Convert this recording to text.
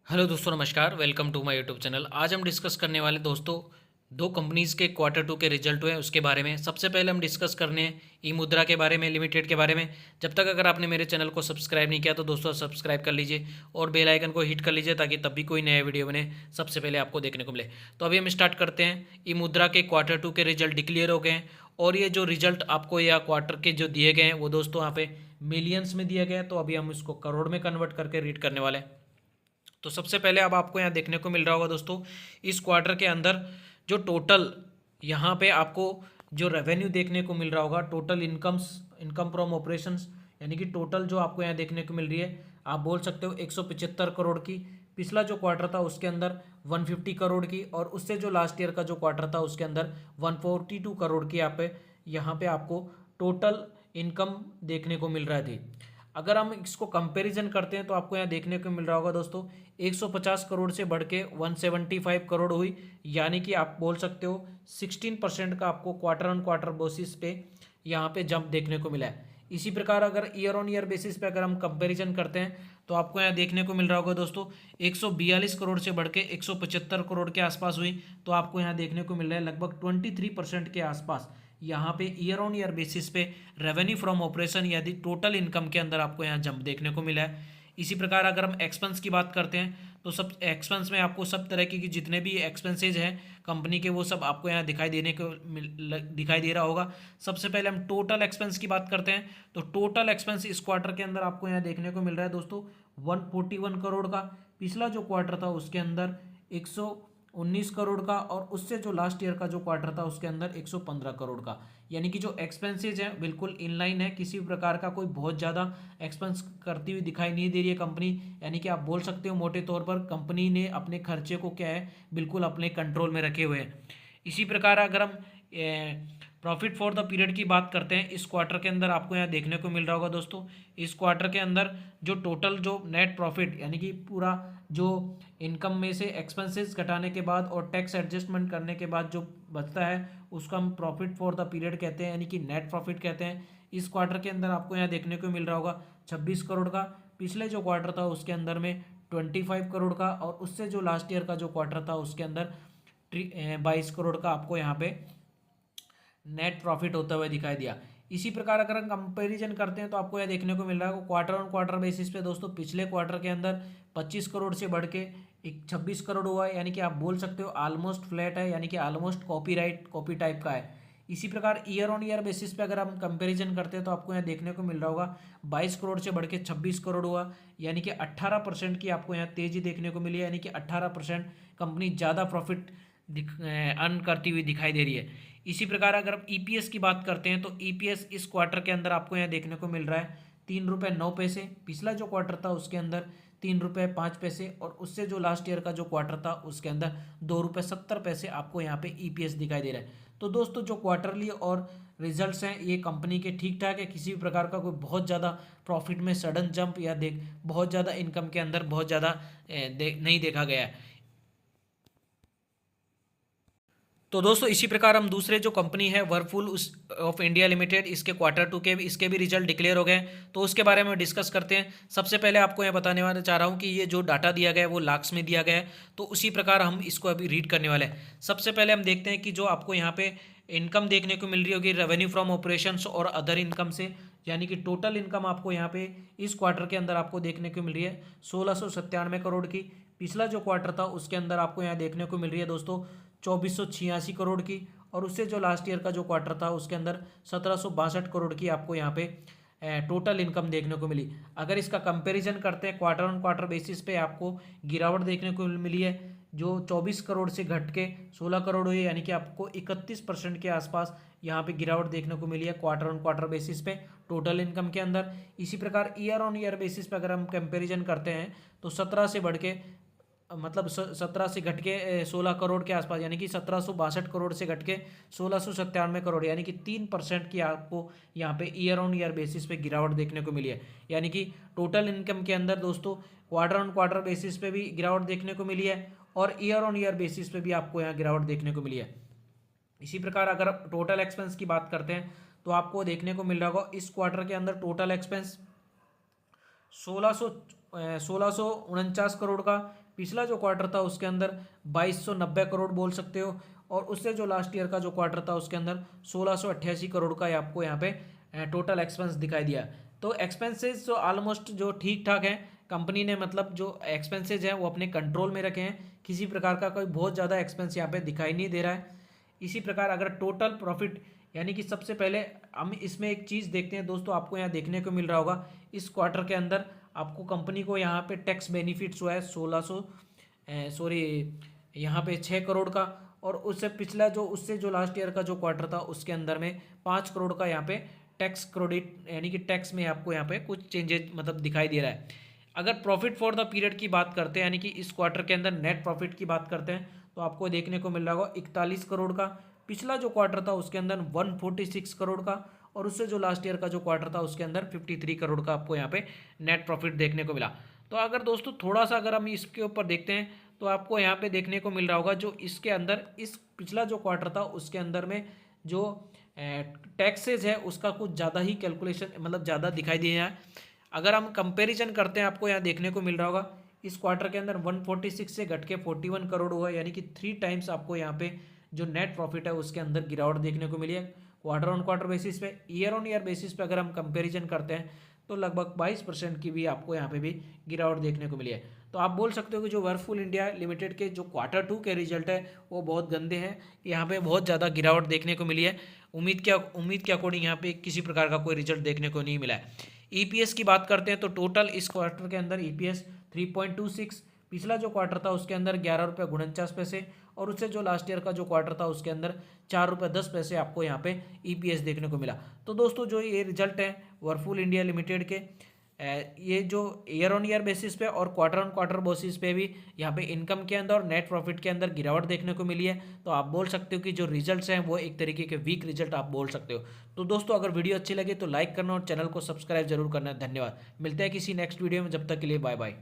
Hello दोस्तों, नमस्कार। Welcome to my YouTube channel. आज हम डिस्कस करने वाले दोस्तों दो कंपनीज़ के क्वार्टर टू के रिजल्ट हुए उसके बारे में। सबसे पहले हम डिस्कस करने हैं ई मुद्रा के बारे में, लिमिटेड के बारे में। जब तक अगर आपने मेरे चैनल को सब्सक्राइब नहीं किया तो दोस्तों सब्सक्राइब कर लीजिए और बेल आइकन को हिट कर लीजिए ताकि तब भी कोई नया वीडियो बने सबसे पहले आपको देखने को मिले। तो अभी हम स्टार्ट करते हैं। ई मुद्रा के क्वार्टर टू के रिजल्ट डिक्लेयर हो गए हैं और ये जो रिजल्ट आपको या क्वार्टर के जो दिए गए हैं वो दोस्तों यहाँ पे मिलियंस में दिया गया है। तो अभी हम इसको करोड़ में कन्वर्ट करके रीड करने वाले हैं। तो सबसे पहले अब आपको यहाँ देखने को मिल रहा होगा दोस्तों, इस क्वार्टर के अंदर जो टोटल यहाँ पे आपको जो रेवेन्यू देखने को मिल रहा होगा, टोटल इनकम फ्रॉम ऑपरेशंस, यानी कि टोटल जो आपको यहाँ देखने को मिल रही है, आप बोल सकते हो 175 करोड़ की। पिछला जो क्वार्टर था उसके अंदर 150 करोड़ की, और उससे जो लास्ट ईयर का जो क्वार्टर था उसके अंदर 142 करोड़ की यहाँ पे आपको टोटल इनकम देखने को मिल रहा थी। अगर हम इसको कंपैरिजन करते हैं तो आपको यहाँ देखने को मिल रहा होगा दोस्तों, 150 करोड़ से बढ़ के 175 करोड़ हुई, यानी कि आप बोल सकते हो 16% का आपको क्वार्टर ऑन क्वार्टर बेसिस पे यहाँ पे जंप देखने को मिला है। इसी प्रकार अगर ईयर ऑन ईयर बेसिस पे अगर हम कंपैरिजन करते हैं तो आपको यहाँ देखने को मिल रहा होगा दोस्तों, 142 करोड़ से बढ़ के 175 करोड़ के आसपास हुई। तो आपको यहाँ देखने को मिल रहा है लगभग 23% के आसपास यहाँ पे ईयर ऑन ईयर बेसिस पे रेवेन्यू फ्रॉम ऑपरेशन यदि टोटल इनकम के अंदर आपको यहाँ जंप देखने को मिला है। इसी प्रकार अगर हम एक्सपेंस की बात करते हैं तो सब एक्सपेंस में आपको सब तरह की जितने भी एक्सपेंसेज हैं कंपनी के वो सब आपको यहाँ दिखाई दे रहा होगा। सबसे पहले हम टोटल एक्सपेंस की बात करते हैं तो टोटल एक्सपेंस इस क्वार्टर के अंदर आपको यहाँ देखने को मिल रहा है दोस्तों 141 करोड़ का। पिछला जो क्वार्टर था उसके अंदर 119 करोड़ का, और उससे जो लास्ट ईयर का जो क्वार्टर था उसके अंदर 115 करोड़ का। यानी कि जो एक्सपेंसेज है बिल्कुल इनलाइन है, किसी भी प्रकार का कोई बहुत ज़्यादा एक्सपेंस करती हुई दिखाई नहीं दे रही है कंपनी। यानी कि आप बोल सकते हो मोटे तौर पर कंपनी ने अपने खर्चे को क्या है बिल्कुल अपने कंट्रोल में रखे हुए हैं। इसी प्रकार अगर हम प्रॉफिट फॉर द पीरियड की बात करते हैं, इस क्वार्टर के अंदर आपको यहाँ देखने को मिल रहा होगा दोस्तों, इस क्वार्टर के अंदर जो टोटल जो नेट प्रॉफिट यानी कि पूरा जो इनकम में से एक्सपेंसेस घटाने के बाद और टैक्स एडजस्टमेंट करने के बाद जो बचता है उसको हम प्रॉफिट फॉर द पीरियड कहते हैं, यानी कि नेट प्रॉफिट कहते हैं। इस क्वार्टर के अंदर आपको यहाँ देखने को मिल रहा होगा 26 करोड़ का। पिछले जो क्वार्टर था उसके अंदर में 25 करोड़ का, और उससे जो लास्ट ईयर का जो क्वार्टर था उसके अंदर 22 करोड़ का आपको यहाँ पे नेट प्रॉफिट होता हुआ दिखाई दिया। इसी प्रकार अगर हम कंपैरिजन करते हैं तो आपको यह देखने को मिल रहा है क्वार्टर ऑन क्वार्टर बेसिस पे दोस्तों, पिछले क्वार्टर के अंदर 25 करोड़ से बढ़ के 26 करोड़ हुआ है, यानी कि आप बोल सकते हो ऑलमोस्ट फ्लैट है, यानी कि ऑलमोस्ट कॉपी टाइप का है। इसी प्रकार ईयर ऑन ईयर बेसिस पे अगर हम कंपैरिजन करते हैं तो आपको यहाँ देखने को मिल रहा होगा 22 करोड़ से बढ़ के 26 करोड़ हुआ, यानी कि 18% की आपको यहाँ तेजी देखने को मिली है, यानी कि 18% कंपनी ज़्यादा प्रॉफिट अर्न करती हुई दिखाई दे रही है। इसी प्रकार अगर हम ईपीएस की बात करते हैं तो ईपीएस इस क्वार्टर के अंदर आपको यहाँ देखने को मिल रहा है 3 रुपये 9 पैसे। पिछला जो क्वार्टर था उसके अंदर 3 रुपये 5 पैसे, और उससे जो लास्ट ईयर का जो क्वार्टर था उसके अंदर 2 रुपये 70 पैसे आपको यहाँ पे ईपीएस दिखाई दे रहा है। तो दोस्तों जो क्वार्टरली और रिजल्ट्स हैं ये कंपनी के ठीक ठाक है, किसी भी प्रकार का कोई बहुत ज़्यादा प्रॉफिट में सडन जंप या बहुत ज़्यादा इनकम के अंदर बहुत ज़्यादा नहीं देखा गया है। तो दोस्तों इसी प्रकार हम दूसरे जो कंपनी है वर्लपूल ऑफ इंडिया लिमिटेड, इसके क्वार्टर टू के इसके भी रिजल्ट डिक्लेयर हो गए, तो उसके बारे में डिस्कस करते हैं। सबसे पहले आपको यह बताने वाला चाह रहा हूँ कि ये जो डाटा दिया गया है वो लाख्स में दिया गया है, तो उसी प्रकार हम इसको अभी रीड करने वाले हैं। सबसे पहले हम देखते हैं कि जो आपको यहाँ पे इनकम देखने को मिल रही होगी रेवेन्यू फ्रॉम ऑपरेशंस और अदर इनकम से, यानी कि टोटल इनकम आपको यहाँ पे इस क्वार्टर के अंदर आपको देखने को मिल रही है 1697 करोड़ की। पिछला जो क्वार्टर था उसके अंदर आपको यहाँ देखने को मिल रही है दोस्तों 2486 करोड़ की, और उससे जो लास्ट ईयर का जो क्वार्टर था उसके अंदर 1762 करोड़ की आपको यहाँ पे टोटल इनकम देखने को मिली। अगर इसका कंपैरिजन करते हैं क्वार्टर ऑन क्वार्टर बेसिस पे आपको गिरावट देखने को मिली है, जो 24 करोड़ से घट के 16 करोड़ हुई, यानी कि आपको 31% के आसपास यहाँ पे गिरावट देखने को मिली है क्वार्टर ऑन क्वार्टर बेसिस पे टोटल इनकम के अंदर। इसी प्रकार ईयर ऑन ईयर बेसिस पे अगर हम कंपैरिजन करते हैं तो 17 से बढ़ के मतलब 17 से घट के 16 करोड़ के आसपास, यानी कि 1762 करोड़ से घट के 1697 करोड़, यानी कि 3% की आपको यहाँ पे ईयर ऑन ईयर बेसिस पे गिरावट देखने को मिली है। यानी कि टोटल इनकम के अंदर दोस्तों क्वार्टर ऑन क्वार्टर बेसिस पे भी गिरावट देखने को मिली है और ईयर ऑन ईयर बेसिस पे भी आपको यहाँ गिरावट देखने को मिली है। इसी प्रकार अगर टोटल एक्सपेंस की बात करते हैं तो आपको देखने को मिल रहा होगा इस क्वार्टर के अंदर टोटल एक्सपेंस 1649 करोड़ का। पिछला जो क्वार्टर था उसके अंदर 2290 करोड़ बोल सकते हो, और उससे जो लास्ट ईयर का जो क्वार्टर था उसके अंदर 1688 करोड़ का आपको यहाँ पे टोटल एक्सपेंस दिखाई दिया। तो एक्सपेंसेस जो ऑलमोस्ट जो ठीक ठाक है, कंपनी ने मतलब जो एक्सपेंसेज हैं वो अपने कंट्रोल में रखे हैं, किसी प्रकार का कोई बहुत ज़्यादा एक्सपेंस यहाँ पे दिखाई नहीं दे रहा है। इसी प्रकार अगर टोटल प्रॉफिट, यानी कि सबसे पहले हम इसमें एक चीज़ देखते हैं दोस्तों, आपको यहाँ देखने को मिल रहा होगा इस क्वार्टर के अंदर आपको कंपनी को यहाँ पे टैक्स बेनिफिट्स हुआ है 6 करोड़ का, और उससे जो लास्ट ईयर का जो क्वार्टर था उसके अंदर में 5 करोड़ का यहाँ पे टैक्स क्रेडिट, यानी कि टैक्स में आपको यहाँ पे कुछ चेंजेस मतलब दिखाई दे रहा है। अगर प्रॉफिट फॉर द पीरियड की बात करते हैं, यानी कि इस क्वार्टर के अंदर नेट प्रॉफिट की बात करते हैं, तो आपको देखने को मिल रहा होगा 41 करोड़ का। पिछला जो क्वार्टर था उसके अंदर 146 करोड़ का, और उससे जो लास्ट ईयर का जो क्वार्टर था उसके अंदर 53 करोड़ का आपको यहाँ पे नेट प्रॉफिट देखने को मिला। तो अगर दोस्तों थोड़ा सा अगर हम इसके ऊपर देखते हैं तो आपको यहाँ पे देखने को मिल रहा होगा जो इसके अंदर इस पिछला जो क्वार्टर था उसके अंदर में जो टैक्सेज है उसका कुछ ज़्यादा ही कैलकुलेशन मतलब ज़्यादा दिखाई दे रहा है। अगर हम कंपैरिजन करते हैं आपको यहाँ देखने को मिल रहा होगा इस क्वार्टर के अंदर 146 से घट के 41 करोड़ हुआ, यानी कि 3 टाइम्स आपको यहाँ पे जो नेट प्रॉफिट है उसके अंदर गिरावट देखने को मिली है। क्वार्टर ऑन क्वार्टर बेसिस पे, ईयर ऑन ईयर बेसिस पे अगर हम कंपैरिजन करते हैं तो लगभग 22% की भी आपको यहाँ पे भी गिरावट देखने को मिली है। तो आप बोल सकते हो कि जो वर्लपूल इंडिया लिमिटेड के जो क्वार्टर 2 के रिजल्ट है वो बहुत गंदे हैं, यहाँ पे बहुत ज़्यादा गिरावट देखने को मिली है। उम्मीद के अकॉर्डिंग यहाँ पे किसी प्रकार का कोई रिजल्ट देखने को नहीं मिला है। ईपीएस की बात करते हैं तो टोटल इस क्वार्टर के अंदर ईपीएस 3.26, पिछला जो क्वार्टर था उसके अंदर 11 रुपये 49 पैसे, और उससे जो लास्ट ईयर का जो क्वार्टर था उसके अंदर 4 रुपये 10 पैसे आपको यहाँ पे ईपीएस देखने को मिला। तो दोस्तों जो ये रिजल्ट है वर्लपूल इंडिया लिमिटेड के, ये जो ईयर ऑन ईयर बेसिस पे और क्वार्टर ऑन क्वार्टर बेसिस पे भी यहाँ पे इनकम के अंदर और नेट प्रॉफिट के अंदर गिरावट देखने को मिली है। तो आप बोल सकते हो कि जो रिजल्ट्स हैं वो एक तरीके के वीक रिजल्ट आप बोल सकते हो। तो दोस्तों अगर वीडियो अच्छी लगे तो लाइक करना और चैनल को सब्सक्राइब जरूर करना। धन्यवाद, मिलते हैं किसी नेक्स्ट वीडियो में, जब तक के लिए बाय बाय।